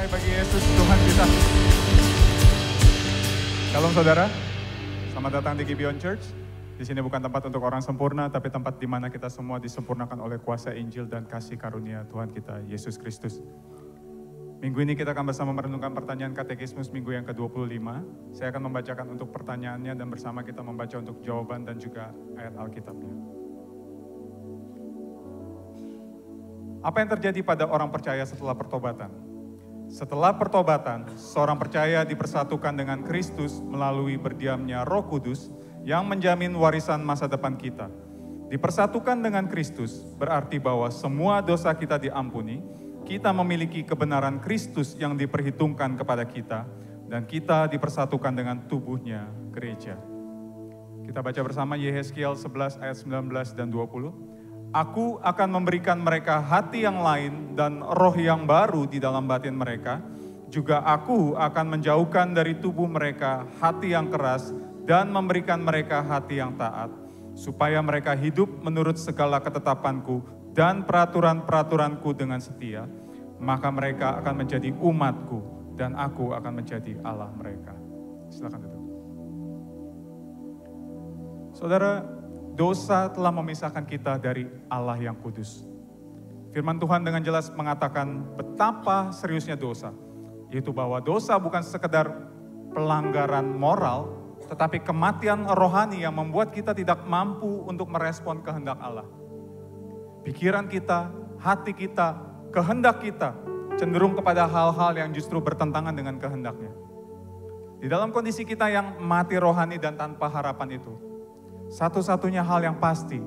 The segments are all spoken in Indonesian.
Damai bagi Yesus Tuhan kita. Shalom saudara, selamat datang di Gibeon Church. Di sini bukan tempat untuk orang sempurna, tapi tempat di mana kita semua disempurnakan oleh kuasa Injil dan kasih karunia Tuhan kita, Yesus Kristus. Minggu ini kita akan bersama merenungkan pertanyaan katekismus minggu yang ke-25. Saya akan membacakan untuk pertanyaannya dan bersama kita membaca untuk jawaban dan juga ayat Alkitabnya. Apa yang terjadi pada orang percaya setelah pertobatan? Setelah pertobatan, seorang percaya dipersatukan dengan Kristus melalui berdiamnya Roh Kudus yang menjamin warisan masa depan kita. Dipersatukan dengan Kristus berarti bahwa semua dosa kita diampuni, kita memiliki kebenaran Kristus yang diperhitungkan kepada kita, dan kita dipersatukan dengan tubuhnya, gereja. Kita baca bersama Yehezkiel 11 ayat 19 dan 20. Aku akan memberikan mereka hati yang lain dan roh yang baru di dalam batin mereka. Juga aku akan menjauhkan dari tubuh mereka hati yang keras dan memberikan mereka hati yang taat. Supaya mereka hidup menurut segala ketetapanku dan peraturan-peraturanku dengan setia. Maka mereka akan menjadi umatku dan aku akan menjadi Allah mereka. Silakan duduk. Saudara, dosa telah memisahkan kita dari Allah yang kudus. Firman Tuhan dengan jelas mengatakan betapa seriusnya dosa. Yaitu bahwa dosa bukan sekedar pelanggaran moral, tetapi kematian rohani yang membuat kita tidak mampu untuk merespon kehendak Allah. Pikiran kita, hati kita, kehendak kita cenderung kepada hal-hal yang justru bertentangan dengan kehendaknya. Di dalam kondisi kita yang mati rohani dan tanpa harapan itu, satu-satunya hal yang pasti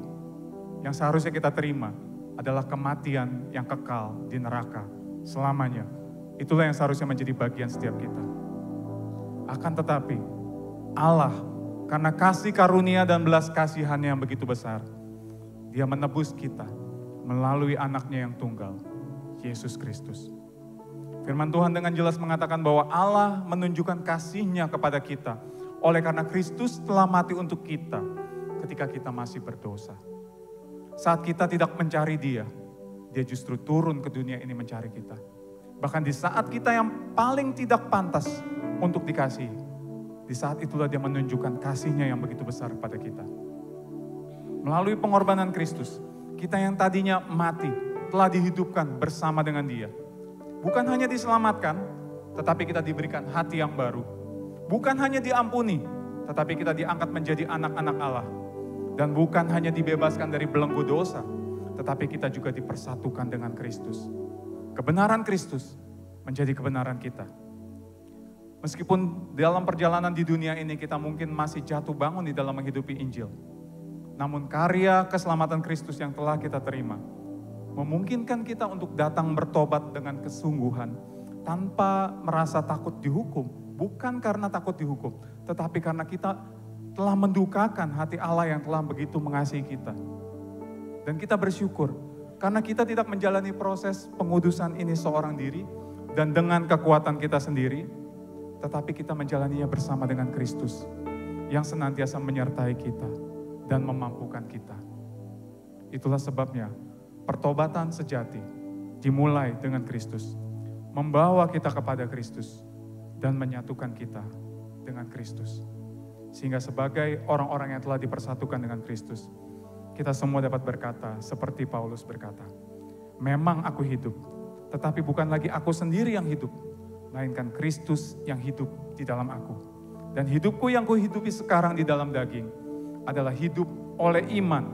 yang seharusnya kita terima adalah kematian yang kekal di neraka selamanya. Itulah yang seharusnya menjadi bagian setiap kita. Akan tetapi Allah karena kasih karunia dan belas kasihannya yang begitu besar, Dia menebus kita melalui anaknya yang tunggal, Yesus Kristus. Firman Tuhan dengan jelas mengatakan bahwa Allah menunjukkan kasih-Nya kepada kita oleh karena Kristus telah mati untuk kita ketika kita masih berdosa. Saat kita tidak mencari Dia, Dia justru turun ke dunia ini mencari kita. Bahkan di saat kita yang paling tidak pantas untuk dikasihi, di saat itulah Dia menunjukkan kasih-Nya yang begitu besar kepada kita. Melalui pengorbanan Kristus, kita yang tadinya mati telah dihidupkan bersama dengan Dia. Bukan hanya diselamatkan, tetapi kita diberikan hati yang baru. Bukan hanya diampuni, tetapi kita diangkat menjadi anak-anak Allah. Dan bukan hanya dibebaskan dari belenggu dosa, tetapi kita juga dipersatukan dengan Kristus. Kebenaran Kristus menjadi kebenaran kita. Meskipun dalam perjalanan di dunia ini kita mungkin masih jatuh bangun di dalam menghidupi Injil. Namun karya keselamatan Kristus yang telah kita terima, memungkinkan kita untuk datang bertobat dengan kesungguhan, tanpa merasa takut dihukum. Bukan karena takut dihukum, tetapi karena kita telah mendukakan hati Allah yang telah begitu mengasihi kita. Dan kita bersyukur, karena kita tidak menjalani proses pengudusan ini seorang diri, dan dengan kekuatan kita sendiri, tetapi kita menjalaninya bersama dengan Kristus, yang senantiasa menyertai kita, dan memampukan kita. Itulah sebabnya, pertobatan sejati dimulai dengan Kristus, membawa kita kepada Kristus, dan menyatukan kita dengan Kristus. Sehingga sebagai orang-orang yang telah dipersatukan dengan Kristus, kita semua dapat berkata seperti Paulus berkata, memang aku hidup, tetapi bukan lagi aku sendiri yang hidup, melainkan Kristus yang hidup di dalam aku. Dan hidupku yang kuhidupi sekarang di dalam daging adalah hidup oleh iman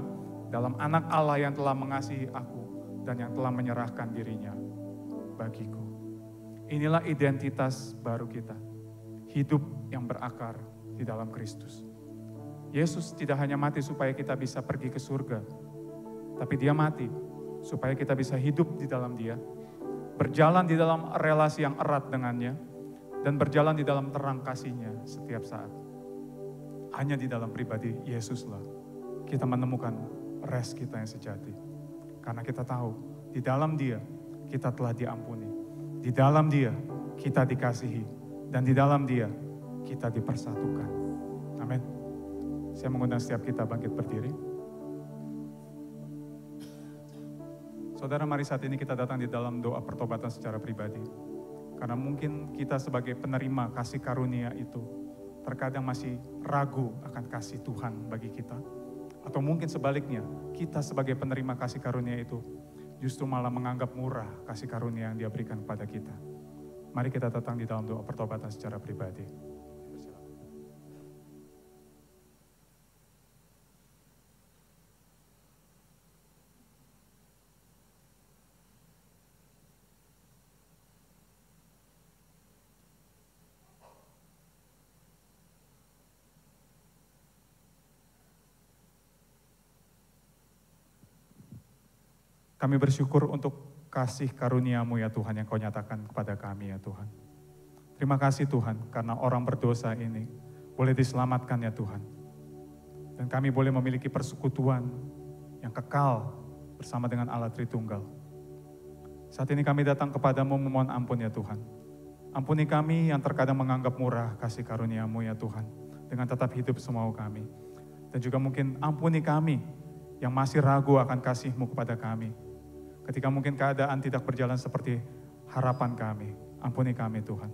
dalam anak Allah yang telah mengasihi aku dan yang telah menyerahkan dirinya bagiku. Inilah identitas baru kita, hidup yang berakar di dalam Kristus. Yesus tidak hanya mati supaya kita bisa pergi ke surga, tapi Dia mati supaya kita bisa hidup di dalam Dia, berjalan di dalam relasi yang erat dengannya, dan berjalan di dalam terang kasih-Nya setiap saat. Hanya di dalam pribadi Yesuslah kita menemukan rest kita yang sejati. Karena kita tahu, di dalam Dia kita telah diampuni, di dalam Dia kita dikasihi, dan di dalam Dia kita dipersatukan. Amin. Saya mengundang setiap kita bangkit berdiri. Saudara, mari saat ini kita datang di dalam doa pertobatan secara pribadi. Karena mungkin kita sebagai penerima kasih karunia itu terkadang masih ragu akan kasih Tuhan bagi kita. Atau mungkin sebaliknya, kita sebagai penerima kasih karunia itu justru malah menganggap murah kasih karunia yang Dia berikan kepada kita. Mari kita datang di dalam doa pertobatan secara pribadi. Kami bersyukur untuk kasih karunia-Mu ya Tuhan yang Kau nyatakan kepada kami ya Tuhan. Terima kasih Tuhan karena orang berdosa ini boleh diselamatkan ya Tuhan. Dan kami boleh memiliki persekutuan yang kekal bersama dengan Allah Tritunggal. Saat ini kami datang kepadamu memohon ampun ya Tuhan. Ampuni kami yang terkadang menganggap murah kasih karunia-Mu ya Tuhan. Dengan tetap hidup semau kami. Dan juga mungkin ampuni kami yang masih ragu akan kasih-Mu kepada kami. Ketika mungkin keadaan tidak berjalan seperti harapan kami, ampuni kami Tuhan.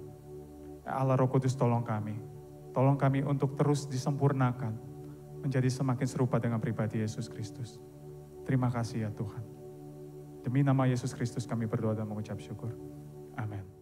Ya Allah Roh Kudus tolong kami untuk terus disempurnakan, menjadi semakin serupa dengan pribadi Yesus Kristus. Terima kasih ya Tuhan. Demi nama Yesus Kristus kami berdoa dan mengucap syukur. Amin.